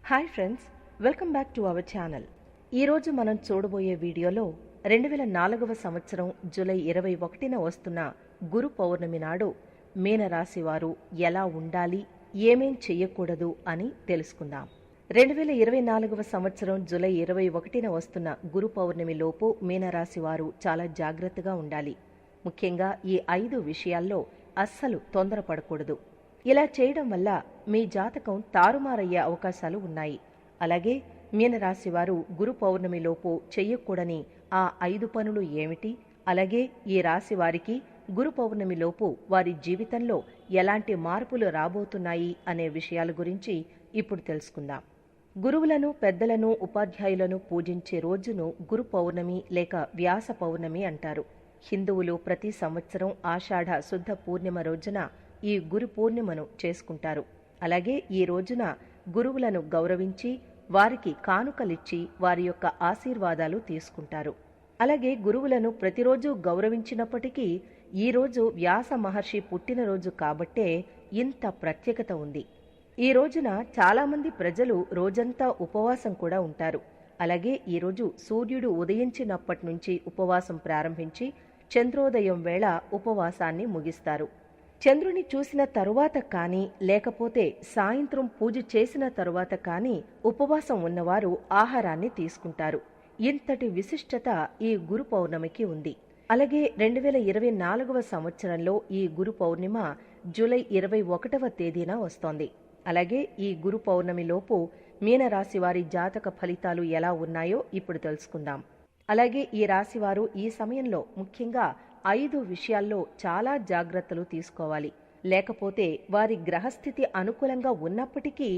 Hi friends, welcome back to our channel. ఈరోజు మనం చూడబోయే వీడియోలో 2004వ సంవత్సరం జూలై 21న వస్తున్న గురు పౌర్ణమి నాడు మీనరాశి వారు ఎలా ఉండాలి, ఏమేం చెయ్యకూడదు అని తెలుసుకుందాం. 2024వ సంవత్సరం జూలై 21న వస్తున్న గురు పౌర్ణమి లోపు మీనరాశి వారు చాలా జాగ్రత్తగా ఉండాలి. ముఖ్యంగా ఈ 5 విషయాల్లో అస్సలు తొందరపడకూడదు. ఇలా చేయడం వల్ల మీ జాతకం తారుమారయ్యే అవకాశాలు ఉన్నాయి. అలాగే మీనరాశి వారు గురు పౌర్ణమిలోపు చెయ్యకూడని ఆ 5 పనులు ఏమిటి, అలాగే ఈ రాశి వారికి గురు పౌర్ణమిలోపు వారి జీవితంలో ఎలాంటి మార్పులు రాబోతున్నాయి అనే విషయాల గురించి ఇప్పుడు తెలుసుకుందాం. గురువులను, పెద్దలను, ఉపాధ్యాయులను పూజించే రోజును గురు పౌర్ణమి లేక వ్యాస పౌర్ణమి అంటారు. హిందువులు ప్రతి సంవత్సరం ఆషాఢ శుద్ధ పూర్ణిమ రోజున ఈ గురు పూర్ణిమను చేసుకుంటారు. అలాగే ఈ రోజున గురువులను గౌరవించి వారికి కానుకలిచ్చి వారి యొక్క ఆశీర్వాదాలు తీసుకుంటారు. అలాగే గురువులను ప్రతిరోజు గౌరవించినప్పటికీ ఈ రోజు వ్యాస మహర్షి పుట్టినరోజు కాబట్టే ఇంత ప్రత్యేకత ఉంది. ఈ రోజున చాలామంది ప్రజలు రోజంతా ఉపవాసం కూడా ఉంటారు. అలాగే ఈరోజు సూర్యుడు ఉదయించినప్పటి నుంచి ఉపవాసం ప్రారంభించి చంద్రోదయం వేళ ఉపవాసాన్ని ముగిస్తారు. చంద్రుని చూసిన తరువాత కానీ లేకపోతే సాయంత్రం పూజ చేసిన తరువాత కానీ ఉపవాసం ఉన్నవారు ఆహారాన్ని తీసుకుంటారు. ఇంతటి విశిష్టత ఈ గురు పౌర్ణమికి ఉంది. అలాగే 2024వ సంవత్సరంలో ఈ గురు పౌర్ణిమ జూలై 21వ తేదీన వస్తోంది. అలాగే ఈ గురు పౌర్ణమిలోపు మీనరాశి వారి జాతక ఫలితాలు ఎలా ఉన్నాయో ఇప్పుడు తెలుసుకుందాం. అలాగే ఈ రాశివారు ఈ సమయంలో ముఖ్యంగా 5 విషయాల్లో చాలా జాగ్రత్తలు తీసుకోవాలి. లేకపోతే వారి గ్రహస్థితి అనుకూలంగా ఉన్నప్పటికీ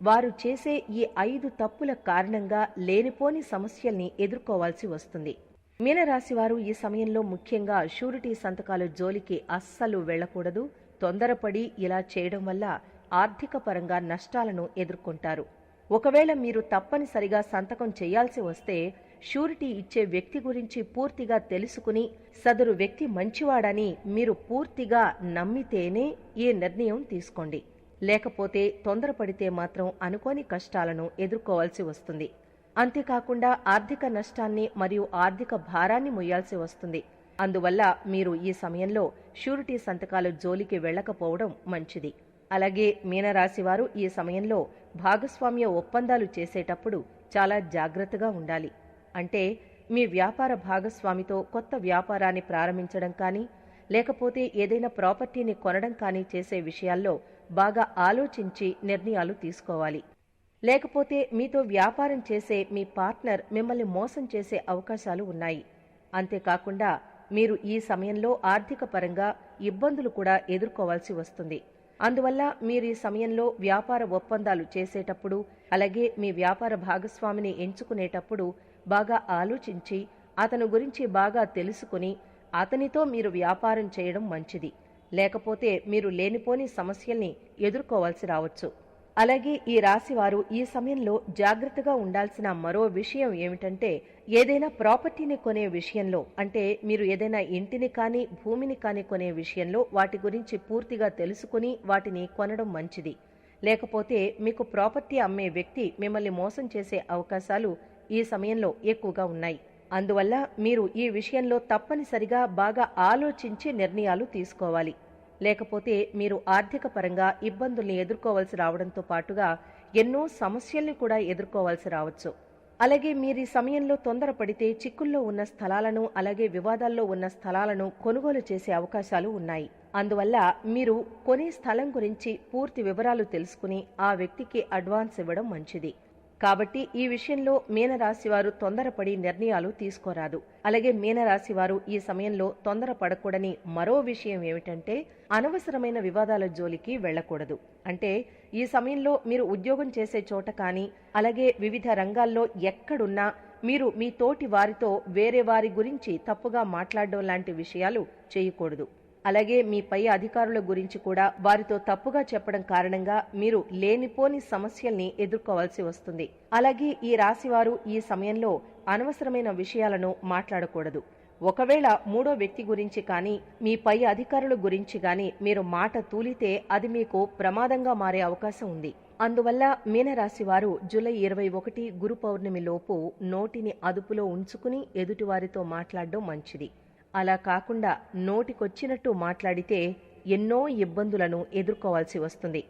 వారు చేసే ఈ 5 తప్పుల కారణంగా లేనిపోని సమస్యల్ని ఎదుర్కోవాల్సి వస్తుంది. మీనరాశివారు ఈ సమయంలో ముఖ్యంగా షూరిటీ సంతకాల జోలికి అస్సలు వెళ్లకూడదు. తొందరపడి ఇలా చేయడం వల్ల ఆర్థిక పరంగా నష్టాలను ఎదుర్కొంటారు. ఒకవేళ మీరు తప్పనిసరిగా సంతకం చేయాల్సి వస్తే షూరిటీ ఇచ్చే వ్యక్తి గురించి పూర్తిగా తెలుసుకుని సదరు వ్యక్తి మంచివాడని మీరు పూర్తిగా నమ్మితేనే ఈ నిర్ణయం తీసుకోండి. లేకపోతే తొందరపడితే మాత్రం అనుకోని కష్టాలను ఎదుర్కోవాల్సి వస్తుంది. అంతేకాకుండా ఆర్థిక నష్టాన్ని మరియు ఆర్థిక భారాన్ని మొయ్యాల్సి వస్తుంది. అందువల్ల మీరు ఈ సమయంలో షూరిటీ సంతకాల జోలికి వెళ్లకపోవడం మంచిది. అలాగే మీనరాశివారు ఈ సమయంలో భాగస్వామ్య ఒప్పందాలు చేసేటప్పుడు చాలా జాగ్రత్తగా ఉండాలి. అంటే మీ వ్యాపార భాగస్వామితో కొత్త వ్యాపారాన్ని ప్రారంభించడం కానీ లేకపోతే ఏదైనా ప్రాపర్టీని కొనడం కానీ చేసే విషయాల్లో బాగా ఆలోచించి నిర్ణయాలు తీసుకోవాలి. లేకపోతే మీతో వ్యాపారం చేసే మీ పార్ట్నర్ మిమ్మల్ని మోసం చేసే అవకాశాలు ఉన్నాయి. అంతేకాకుండా మీరు ఈ సమయంలో ఆర్థిక పరంగా ఇబ్బందులు కూడా ఎదుర్కోవాల్సి వస్తుంది. అందువల్ల మీరు ఈ సమయంలో వ్యాపార ఒప్పందాలు చేసేటప్పుడు అలాగే మీ వ్యాపార భాగస్వామిని ఎంచుకునేటప్పుడు బాగా ఆలోచించి అతని గురించి బాగా తెలుసుకుని అతనితో మీరు వ్యాపారం చేయడం మంచిది. లేకపోతే మీరు లేనిపోని సమస్యల్ని ఎదుర్కోవాల్సి రావచ్చు. అలాగే ఈ రాశివారు ఈ సమయంలో జాగ్రత్తగా ఉండాల్సిన మరో విషయం ఏమిటంటే ఏదైనా ప్రాపర్టీని కొనే విషయంలో, అంటే మీరు ఏదైనా ఇంటిని కానీ భూమిని కానీ కొనే విషయంలో వాటి గురించి పూర్తిగా తెలుసుకుని వాటిని కొనడం మంచిది. లేకపోతే మీకు ప్రాపర్టీ అమ్మే వ్యక్తి మిమ్మల్ని మోసం చేసే అవకాశాలు ఈ సమయంలో ఎక్కువగా ఉన్నాయి. అందువల్ల మీరు ఈ విషయంలో తప్పనిసరిగా బాగా ఆలోచించి నిర్ణయాలు తీసుకోవాలి. లేకపోతే మీరు ఆర్థిక పరంగా ఇబ్బందుల్ని ఎదుర్కోవాల్సి రావడంతో పాటుగా ఎన్నో సమస్యల్ని కూడా ఎదుర్కోవాల్సి రావచ్చు. అలాగే మీరు ఈ సమయంలో తొందరపడితే చిక్కుల్లో ఉన్న స్థలాలను అలాగే వివాదాల్లో ఉన్న స్థలాలను కొనుగోలు చేసే అవకాశాలు ఉన్నాయి. అందువల్ల మీరు కొనే స్థలం గురించి పూర్తి వివరాలు తెలుసుకుని ఆ వ్యక్తికి అడ్వాన్స్ ఇవ్వడం మంచిది. కాబట్టి ఈ విషయంలో మీనరాశివారు తొందరపడి నిర్ణయాలు తీసుకోరాదు. అలాగే మీనరాశివారు ఈ సమయంలో తొందరపడకూడని మరో విషయం ఏమిటంటే అనవసరమైన వివాదాల జోలికి వెళ్లకూడదు. అంటే ఈ సమయంలో మీరు ఉద్యోగం చేసే చోట కానీ అలాగే వివిధ రంగాల్లో ఎక్కడున్నా మీరు మీ తోటి వారితో వేరే వారి గురించి తప్పుగా మాట్లాడడం లాంటి విషయాలు చేయకూడదు. అలాగే మీ పై అధికారుల గురించి కూడా వారితో తప్పుగా చెప్పడం కారణంగా మీరు లేనిపోని సమస్యల్ని ఎదుర్కోవాల్సి వస్తుంది. అలాగే ఈ రాశివారు ఈ సమయంలో అనవసరమైన విషయాలను మాట్లాడకూడదు. ఒకవేళ మూడో వ్యక్తి గురించి కానీ మీ పై అధికారుల గురించి కానీ మీరు మాట తూలితే అది మీకు ప్రమాదంగా మారే అవకాశం ఉంది. అందువల్ల మీనరాశి వారు జూలై 21 గురు పౌర్ణమి లోపు నోటిని అదుపులో ఉంచుకుని ఎదుటివారితో మాట్లాడడం మంచిది. అలా కాకుండా నోటికొచ్చినట్టు మాట్లాడితే ఎన్నో ఇబ్బందులను ఎదుర్కోవాల్సి వస్తుంది.